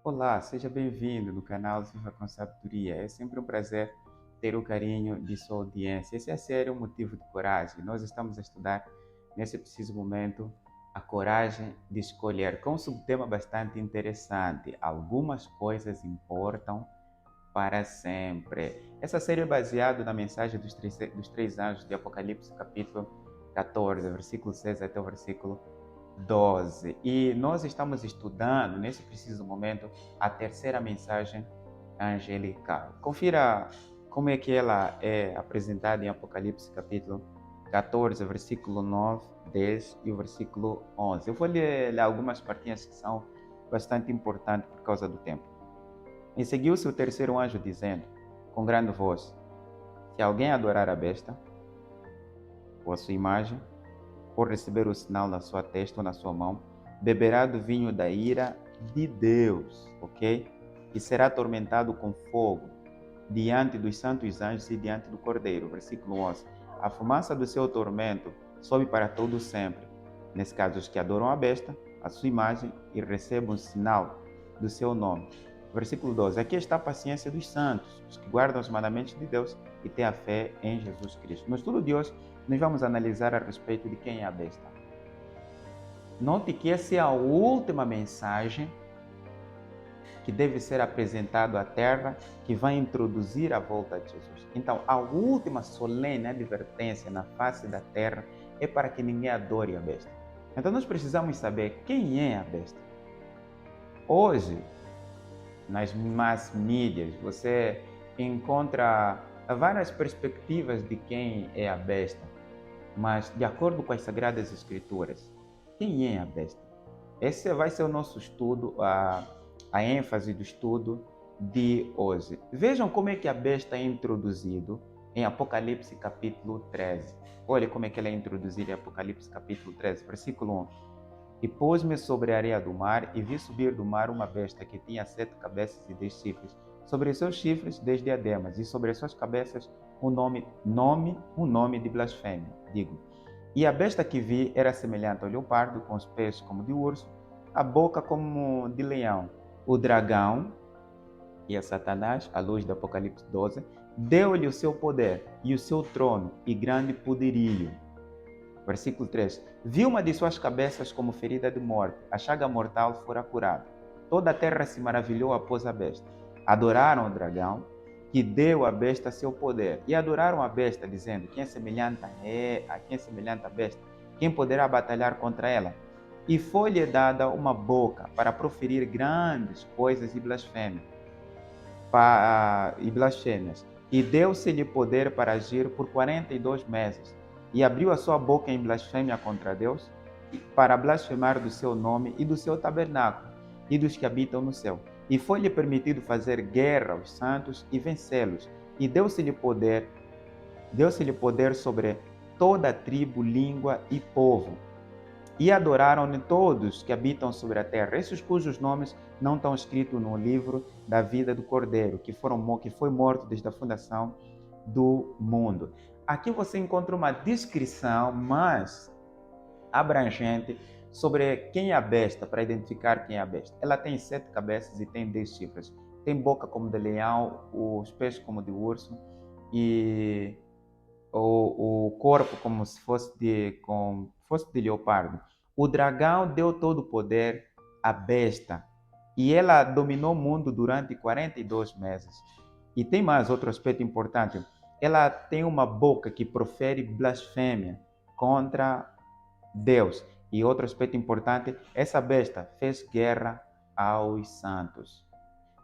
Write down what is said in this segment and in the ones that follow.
Olá, seja bem-vindo no canal Viva com Sabedoria. É sempre um prazer ter o carinho de sua audiência. Esse é sério um motivo de coragem. Nós estamos a estudar, nesse preciso momento, a coragem de escolher, com um subtema bastante interessante. Algumas coisas importam para sempre. Essa série é baseada na mensagem dos três anjos de Apocalipse, capítulo 14, versículo 6 até o versículo 12. E nós estamos estudando, nesse preciso momento, a terceira mensagem angelical. Confira como é que ela é apresentada em Apocalipse, capítulo 14, versículo 9, 10 e o versículo 11. Eu vou ler algumas partinhas que são bastante importantes por causa do tempo. E seguiu-se o terceiro anjo dizendo, com grande voz, se alguém adorar a besta, ou a sua imagem, ou receber o sinal na sua testa ou na sua mão, beberá do vinho da ira de Deus, ok? E será atormentado com fogo diante dos santos anjos e diante do Cordeiro. Versículo 11. A fumaça do seu tormento sobe para todo sempre. Nesse caso, os que adoram a besta, a sua imagem e recebem o sinal do seu nome. Versículo 12. Aqui está a paciência dos santos, os que guardam os mandamentos de Deus e têm a fé em Jesus Cristo. No estudo de hoje, nós vamos analisar a respeito de quem é a besta. Note que essa é a última mensagem que deve ser apresentado à Terra, que vai introduzir a volta de Jesus. Então, a última solene advertência na face da Terra é para que ninguém adore a besta. Então, nós precisamos saber quem é a besta. Hoje, nas mass mídias, você encontra várias perspectivas de quem é a besta, mas de acordo com as Sagradas Escrituras, quem é a besta? Esse vai ser o nosso estudo, a ênfase do estudo de hoje. Vejam como é que a besta é introduzido em Apocalipse capítulo 13. Olha como é que ela é introduzida em Apocalipse capítulo 13, versículo 1. E pôs-me sobre a areia do mar, e vi subir do mar uma besta que tinha 7 cabeças e 10 chifres. Sobre os seus chifres 10 diademas, e sobre as suas cabeças um nome de blasfêmia. Digo, e a besta que vi era semelhante ao leopardo, com os pés como de urso, a boca como de leão. O dragão, e a Satanás, à luz do Apocalipse 12, deu-lhe o seu poder e o seu trono e grande poderio. Versículo 3. Viu uma de suas cabeças como ferida de morte, a chaga mortal fora curada. Toda a terra se maravilhou após a besta. Adoraram o dragão, que deu à besta seu poder, e adoraram a besta, dizendo, quem é semelhante à besta? Quem poderá batalhar contra ela? E foi-lhe dada uma boca para proferir grandes coisas e blasfêmias. E deu-se-lhe poder para agir por 42 meses. E abriu a sua boca em blasfêmia contra Deus, para blasfemar do seu nome e do seu tabernáculo, e dos que habitam no céu. E foi-lhe permitido fazer guerra aos santos e vencê-los. E deu-se-lhe poder sobre toda a tribo, língua e povo. E adoraram-ne todos que habitam sobre a terra, esses cujos nomes não estão escritos no livro da vida do Cordeiro, que foi morto desde a fundação do mundo. Aqui você encontra uma descrição mais abrangente sobre quem é a besta, para identificar quem é a besta. Ela tem 7 cabeças e tem 10 chifres. Tem boca como de leão, os pés como de urso e o corpo como se fosse de leopardo. O dragão deu todo o poder à besta e ela dominou o mundo durante 42 meses. E tem mais outro aspecto importante. Ela tem uma boca que profere blasfêmia contra Deus. E outro aspecto importante, essa besta fez guerra aos santos.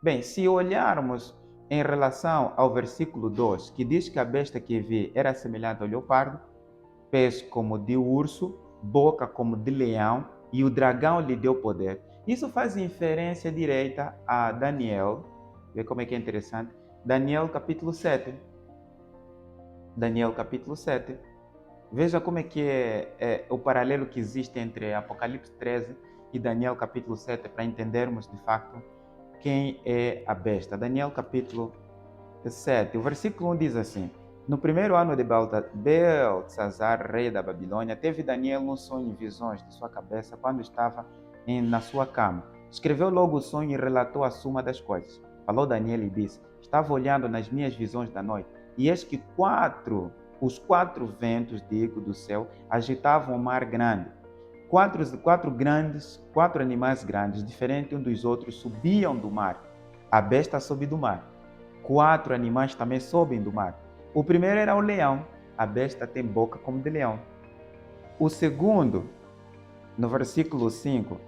Bem, se olharmos em relação ao versículo 2, que diz que a besta que vi era semelhante ao leopardo, pés como de urso, boca como de leão, e o dragão lhe deu poder. Isso faz inferência direta a Daniel. Vê como é que é interessante. Daniel capítulo 7. Daniel capítulo 7. Veja como é que é o paralelo que existe entre Apocalipse 13 e Daniel capítulo 7, para entendermos de facto quem é a besta. Daniel capítulo 7, o versículo 1 diz assim: no primeiro ano de Beltzazar, rei da Babilônia, teve Daniel um sonho e visões de sua cabeça quando estava na sua cama. Escreveu logo o sonho e relatou a suma das coisas. Falou Daniel e disse: estava olhando nas minhas visões da noite, e eis que os quatro ventos, do céu, agitavam o mar grande. Quatro animais grandes, diferentes uns dos outros, subiam do mar. A besta sobe do mar. Quatro animais também sobem do mar. O primeiro era o leão. A besta tem boca como de leão. O segundo, no versículo 5,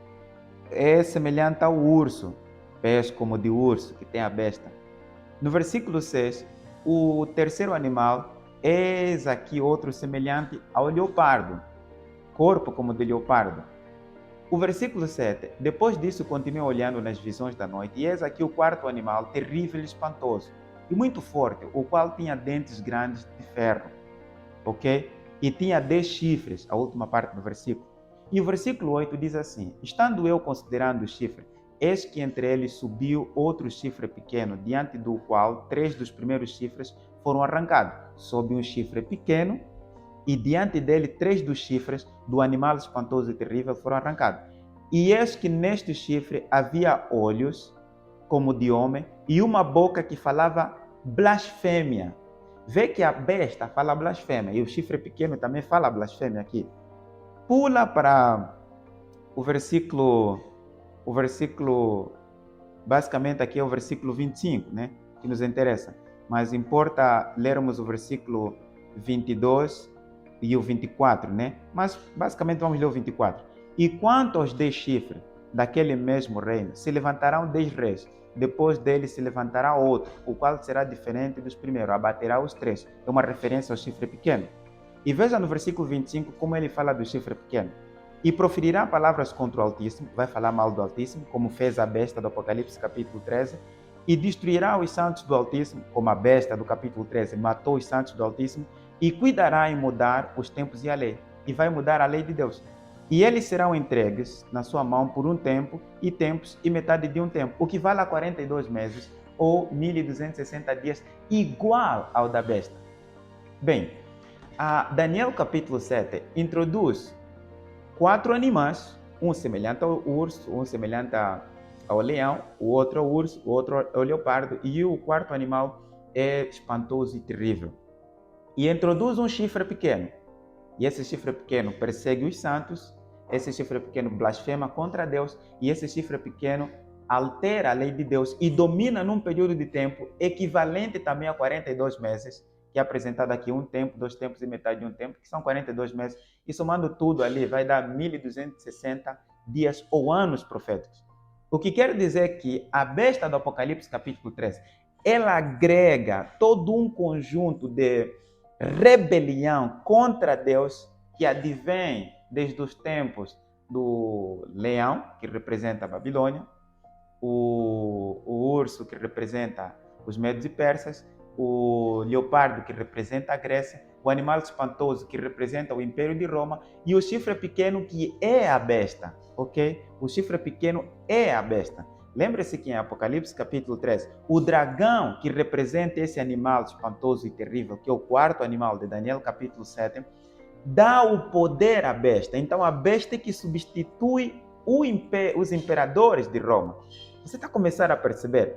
é semelhante ao urso, pés como de urso, que tem a besta. No versículo 6, o terceiro animal, eis aqui outro semelhante ao leopardo, corpo como de leopardo. O versículo 7, depois disso continuei olhando nas visões da noite, e eis aqui o quarto animal, terrível e espantoso, e muito forte, o qual tinha dentes grandes de ferro, ok? E tinha 10 chifres, a última parte do versículo. E o versículo 8 diz assim: estando eu considerando o chifre, eis que entre eles subiu outro chifre pequeno, diante do qual 3 dos primeiros chifres foram arrancados. Sobe um chifre pequeno, e diante dele 3 dos chifres do animal espantoso e terrível foram arrancados. E eis que neste chifre havia olhos como de homem e uma boca que falava blasfêmia. Vê que a besta fala blasfêmia e o chifre pequeno também fala blasfêmia aqui. Pula para o versículo, basicamente aqui é o versículo 25, né? Que nos interessa. Mas importa lermos o versículo 22 e o 24, né? Mas basicamente vamos ler o 24. E quanto aos 10 chifres daquele mesmo reino, se levantarão 10 reis, depois dele se levantará outro, o qual será diferente dos primeiros, abaterá os 3. É uma referência ao chifre pequeno. E veja no versículo 25 como ele fala do chifre pequeno. E proferirá palavras contra o Altíssimo, vai falar mal do Altíssimo, como fez a besta do Apocalipse capítulo 13, e destruirá os santos do Altíssimo, como a besta do capítulo 13 matou os santos do Altíssimo, e cuidará em mudar os tempos e a lei, e vai mudar a lei de Deus. E eles serão entregues na sua mão por um tempo, e tempos, e metade de um tempo, o que vale a 42 meses, ou 1260 dias, igual ao da besta. Bem, a Daniel capítulo 7 introduz 4 animais, um semelhante ao urso, um semelhante ao leão, o outro ao urso, o outro ao leopardo, e o quarto animal é espantoso e terrível. E introduz um chifre pequeno. E esse chifre pequeno persegue os santos, esse chifre pequeno blasfema contra Deus, e esse chifre pequeno altera a lei de Deus e domina num período de tempo equivalente também a 42 meses, que é apresentado aqui um tempo, 2 tempos e metade de um tempo, que são 42 meses, e somando tudo ali vai dar 1260 dias ou anos proféticos. O que quer dizer que a besta do Apocalipse capítulo 13, ela agrega todo um conjunto de rebelião contra Deus que advém desde os tempos do leão, que representa a Babilônia, o urso, que representa os medos e persas, o leopardo, que representa a Grécia, o animal espantoso, que representa o Império de Roma, e o chifre pequeno, que é a besta, ok? O chifre pequeno é a besta. Lembre-se que em Apocalipse capítulo 3, o dragão, que representa esse animal espantoso e terrível, que é o quarto animal de Daniel capítulo 7, dá o poder à besta. Então a besta é que substitui os imperadores de Roma. Você está começando a perceber?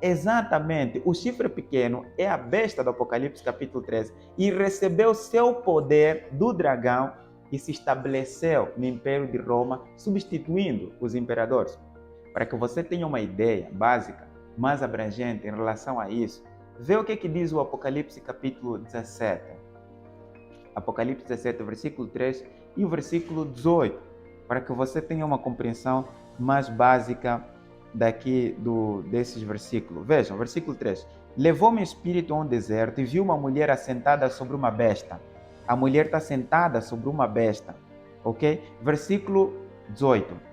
Exatamente, o chifre pequeno é a besta do Apocalipse capítulo 13 e recebeu seu poder do dragão e se estabeleceu no Império de Roma, substituindo os imperadores. Para que você tenha uma ideia básica, mais abrangente em relação a isso, vê o que diz o Apocalipse capítulo 17. Apocalipse 17, versículo 3 e o versículo 18, para que você tenha uma compreensão mais básica desses versículos. Vejam, versículo 3. Levou-me o espírito a um deserto e vi uma mulher assentada sobre uma besta. A mulher está sentada sobre uma besta, ok? Versículo 18.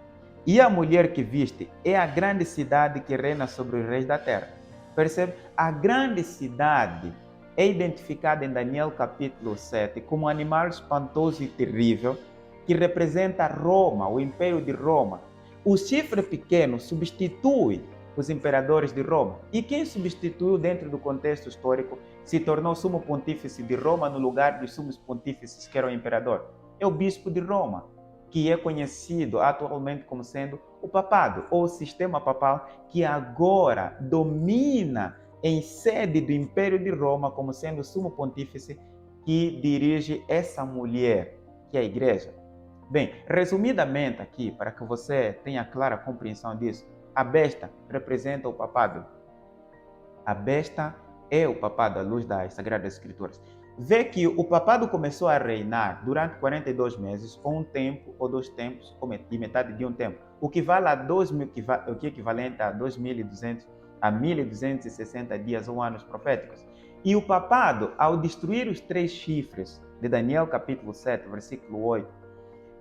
E a mulher que viste é a grande cidade que reina sobre os reis da terra. Percebe? A grande cidade é identificada em Daniel capítulo 7 como um animal espantoso e terrível que representa Roma, o Império de Roma. O chifre pequeno substitui os imperadores de Roma. E quem substituiu dentro do contexto histórico se tornou sumo pontífice de Roma no lugar dos sumos pontífices que era o imperador? É o bispo de Roma, que é conhecido atualmente como sendo o papado, ou o sistema papal, que agora domina em sede do Império de Roma, como sendo o sumo pontífice que dirige essa mulher, que é a igreja. Bem, resumidamente aqui, para que você tenha clara compreensão disso, a besta representa o papado. A besta é o papado à luz das Sagradas Escrituras. Vê que o papado começou a reinar durante 42 meses, ou um tempo, ou 2 tempos, e metade de um tempo, o que vale a 2.000, o que é equivalente a 2.200 a 1.260 dias ou anos proféticos. E o papado, ao destruir os 3 chifres de Daniel capítulo 7, versículo 8,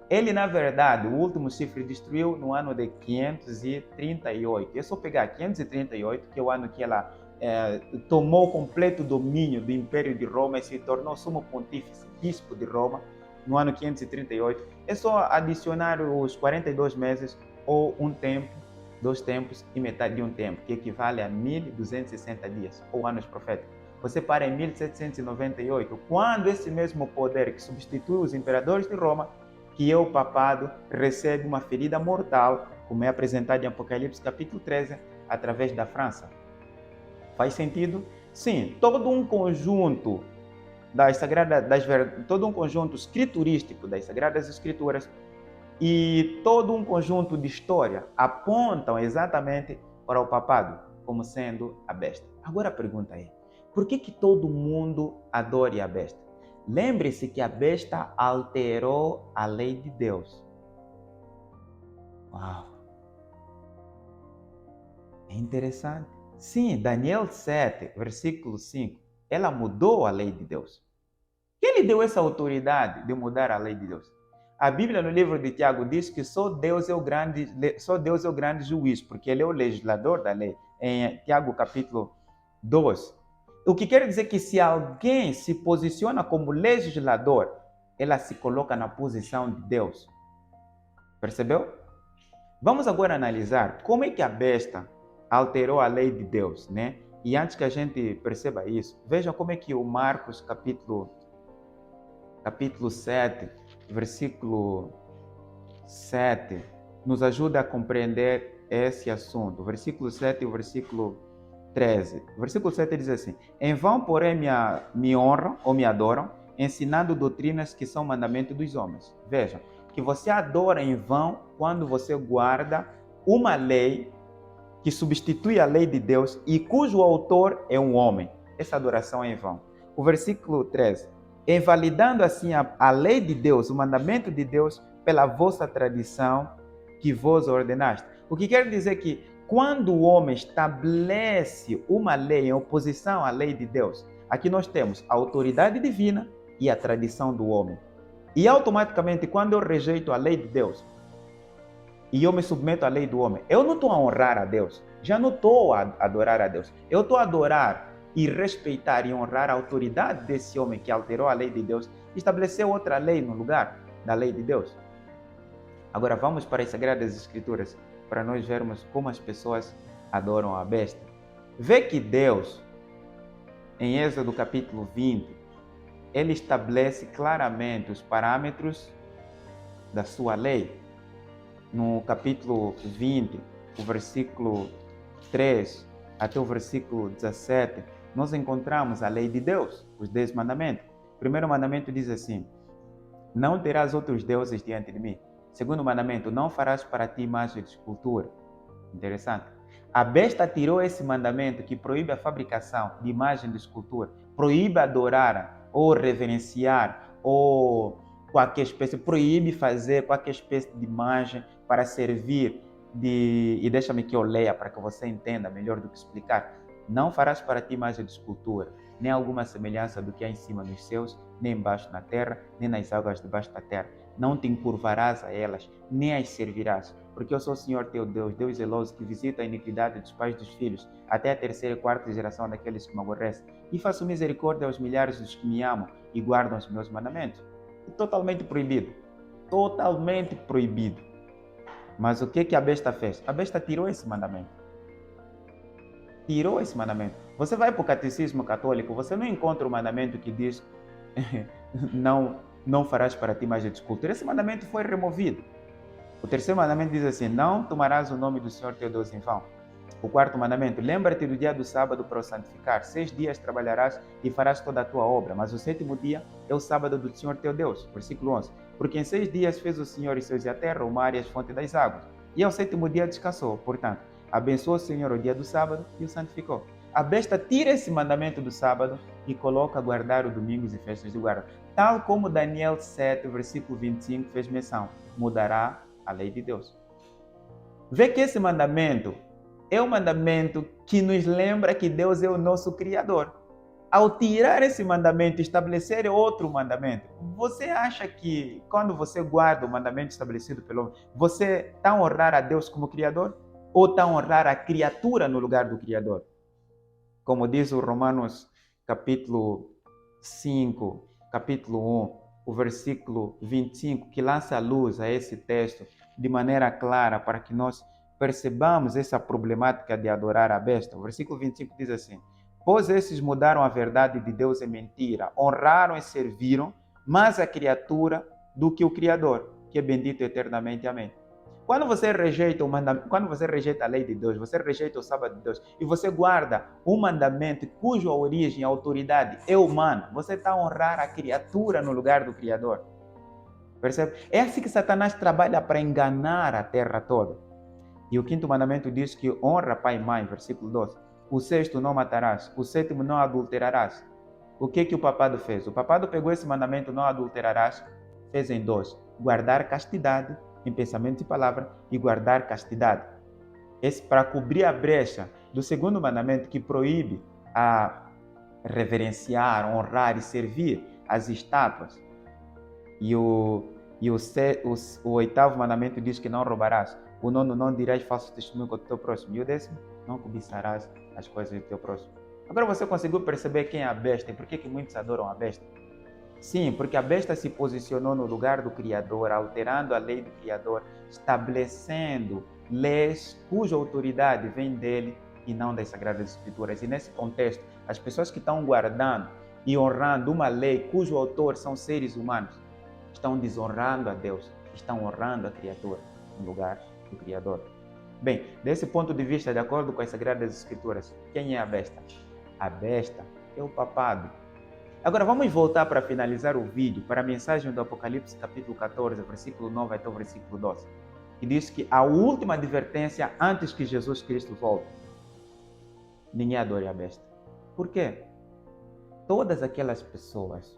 ele, na verdade, o último chifre destruiu no ano de 538. É só pegar 538, que é o ano que ela tomou completo domínio do Império de Roma e se tornou sumo pontífice, bispo de Roma, no ano 538. É só adicionar os 42 meses ou um tempo, 2 tempos e metade de um tempo, que equivale a 1.260 dias ou anos proféticos. Você para em 1798, quando esse mesmo poder que substitui os imperadores de Roma, que é o papado, recebe uma ferida mortal, como é apresentado em Apocalipse capítulo 13, através da França. Faz sentido? Sim, todo um conjunto todo um conjunto escriturístico das Sagradas Escrituras e todo um conjunto de história apontam exatamente para o papado como sendo a besta. Agora a pergunta é, por que todo mundo adora a besta? Lembre-se que a besta alterou a lei de Deus. Uau! É interessante. Sim, Daniel 7, versículo 5, ela mudou a lei de Deus. Quem lhe deu essa autoridade de mudar a lei de Deus? A Bíblia, no livro de Tiago, diz que só Deus é o grande juiz, porque ele é o legislador da lei. Em Tiago, capítulo 2. O que quer dizer que se alguém se posiciona como legislador, ela se coloca na posição de Deus. Percebeu? Vamos agora analisar como é que a besta alterou a lei de Deus, né? E antes que a gente perceba isso, veja como é que o Marcos, capítulo 7, versículo 7, nos ajuda a compreender esse assunto. Versículo 7 e o versículo 13. O versículo 7 diz assim: em vão, porém, me honram ou me adoram, ensinando doutrinas que são mandamento dos homens. Vejam, que você adora em vão quando você guarda uma lei que substitui a lei de Deus e cujo autor é um homem. Essa adoração é em vão. O versículo 13. Invalidando assim a lei de Deus, o mandamento de Deus, pela vossa tradição que vos ordenaste. O que quer dizer que quando o homem estabelece uma lei em oposição à lei de Deus, aqui nós temos a autoridade divina e a tradição do homem. E automaticamente, quando eu rejeito a lei de Deus e eu me submeto à lei do homem, eu não estou a honrar a Deus, já não estou a adorar a Deus, eu estou a adorar e respeitar e honrar a autoridade desse homem que alterou a lei de Deus e estabeleceu outra lei no lugar da lei de Deus. Agora vamos para as Sagradas Escrituras para nós vermos como as pessoas adoram a besta. Vê que Deus, em Êxodo capítulo 20, ele estabelece claramente os parâmetros da sua lei. No capítulo 20, o versículo 3 até o versículo 17, nós encontramos a lei de Deus, os 10 mandamentos. O primeiro mandamento diz assim: não terás outros deuses diante de mim. Segundo mandamento, não farás para ti imagem de escultura. Interessante. A besta tirou esse mandamento que proíbe a fabricação de imagem de escultura, proíbe adorar ou reverenciar ou qualquer espécie, proíbe fazer qualquer espécie de imagem para servir e deixa-me que eu leia para que você entenda melhor do que explicar. Não farás para ti imagem de escultura, nem alguma semelhança do que há em cima nos céus, nem embaixo na terra, nem nas águas debaixo da terra. Não te encurvarás a elas, nem as servirás, porque eu sou o Senhor teu Deus, Deus zeloso, que visita a iniquidade dos pais dos filhos, até a terceira e quarta geração daqueles que me aborrecem, e faço misericórdia aos milhares dos que me amam e guardam os meus mandamentos. Totalmente proibido. Totalmente proibido. Mas o que a besta fez? A besta tirou esse mandamento. Tirou esse mandamento. Você vai para o catecismo católico, você não encontra o mandamento que diz não farás para ti imagem de escultura. Esse mandamento foi removido. O terceiro mandamento diz assim: não tomarás o nome do Senhor teu Deus em vão. O quarto mandamento: lembra-te do dia do sábado para o santificar. 6 dias trabalharás e farás toda a tua obra, mas o sétimo dia é o sábado do Senhor teu Deus. Versículo 11. Porque em 6 dias fez o Senhor os céus e a terra, o mar e as fontes das águas. E ao sétimo dia descansou. Portanto, abençoou o Senhor o dia do sábado e o santificou. A besta tira esse mandamento do sábado e coloca a guardar os domingos e festas de guarda. Tal como Daniel 7, versículo 25 fez menção. Mudará a lei de Deus. Vê que esse mandamento é um mandamento que nos lembra que Deus é o nosso Criador. Ao tirar esse mandamento e estabelecer outro mandamento, você acha que quando você guarda o mandamento estabelecido pelo homem, você está a honrar a Deus como Criador? Ou está a honrar a criatura no lugar do Criador? Como diz o Romanos capítulo 5, capítulo 1, o versículo 25, que lança a luz a esse texto de maneira clara para que nós percebamos essa problemática de adorar a besta. O versículo 25 diz assim: pois esses mudaram a verdade de Deus em mentira, honraram e serviram mais a criatura do que o Criador, que é bendito eternamente. Amém. Quando você rejeita o mandamento, quando você rejeita a lei de Deus, você rejeita o sábado de Deus e você guarda um mandamento cuja origem, a autoridade é humana, você está a honrar a criatura no lugar do Criador. Percebe? É assim que Satanás trabalha para enganar a terra toda. E o quinto mandamento diz que honra pai e mãe, versículo 12. O sexto não matarás, o sétimo não adulterarás. O que o papado fez? O papado pegou esse mandamento, não adulterarás, fez em dois: guardar castidade em pensamento e palavra e guardar castidade. Esse para cobrir a brecha do segundo mandamento que proíbe a reverenciar, honrar e servir as estátuas. E o oitavo mandamento diz que não roubarás. O nono: não dirás falso testemunho contra o teu próximo. E o décimo: não cobiçarás as coisas do teu próximo. Agora você conseguiu perceber quem é a besta e por que muitos adoram a besta? Sim, porque a besta se posicionou no lugar do Criador, alterando a lei do Criador, estabelecendo leis cuja autoridade vem dele e não das Sagradas Escrituras. E nesse contexto, as pessoas que estão guardando e honrando uma lei cujo autor são seres humanos, estão desonrando a Deus, estão honrando a criatura no lugar do Criador. Bem, desse ponto de vista, de acordo com as Sagradas Escrituras, quem é a besta? A besta é o papado. Agora vamos voltar para finalizar o vídeo para a mensagem do Apocalipse capítulo 14, versículo 9 até o versículo 12, que diz que a última advertência antes que Jesus Cristo volte: ninguém adore a besta. Por quê? Todas aquelas pessoas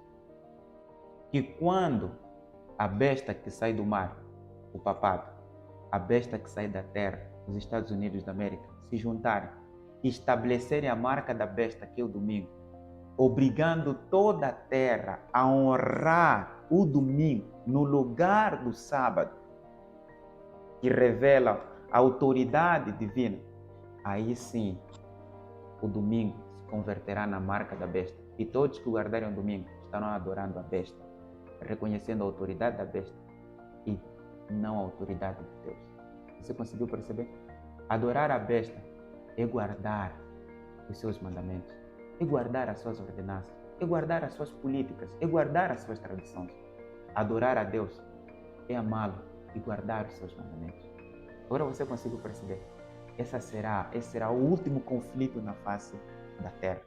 que quando a besta que sai do mar, o papado, a besta que sai da terra, os Estados Unidos da América, se juntarem e estabelecerem a marca da besta, que é o domingo, obrigando toda a terra a honrar o domingo no lugar do sábado, que revela a autoridade divina, aí sim o domingo se converterá na marca da besta. E todos que guardarem o domingo estarão adorando a besta, reconhecendo a autoridade da besta e não a autoridade de Deus. Você conseguiu perceber? Adorar a besta é guardar os seus mandamentos, é guardar as suas ordenanças, é guardar as suas políticas, é guardar as suas tradições. Adorar a Deus é amá-lo e guardar os seus mandamentos. Agora você conseguiu perceber? Esse será o último conflito na face da terra.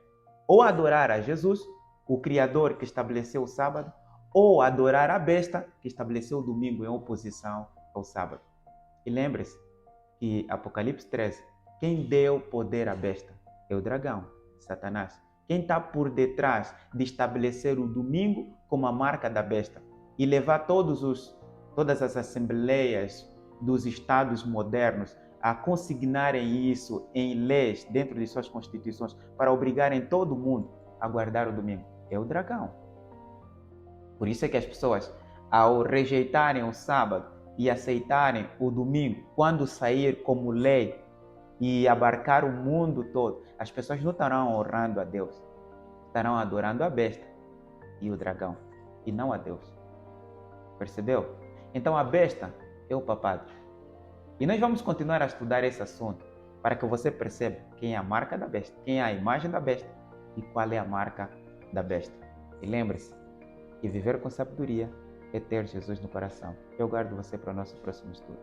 Ou adorar a Jesus, o Criador que estabeleceu o sábado, ou adorar a besta que estabeleceu o domingo em oposição ao sábado. E lembre-se que Apocalipse 13, quem deu poder à besta é o dragão, Satanás. Quem está por detrás de estabelecer o domingo como a marca da besta e levar todas as assembleias dos estados modernos a consignarem isso em leis dentro de suas constituições para obrigarem todo mundo a guardar o domingo é o dragão. Por isso é que as pessoas, ao rejeitarem o sábado e aceitarem o domingo, quando sair como lei e abarcar o mundo todo, as pessoas não estarão honrando a Deus, estarão adorando a besta e o dragão, e não a Deus. Percebeu? Então a besta é o papado. E nós vamos continuar a estudar esse assunto para que você perceba quem é a marca da besta, quem é a imagem da besta e qual é a marca da besta. E lembre-se que viver com sabedoria é ter Jesus no coração. Eu guardo você para o nosso próximo estudo.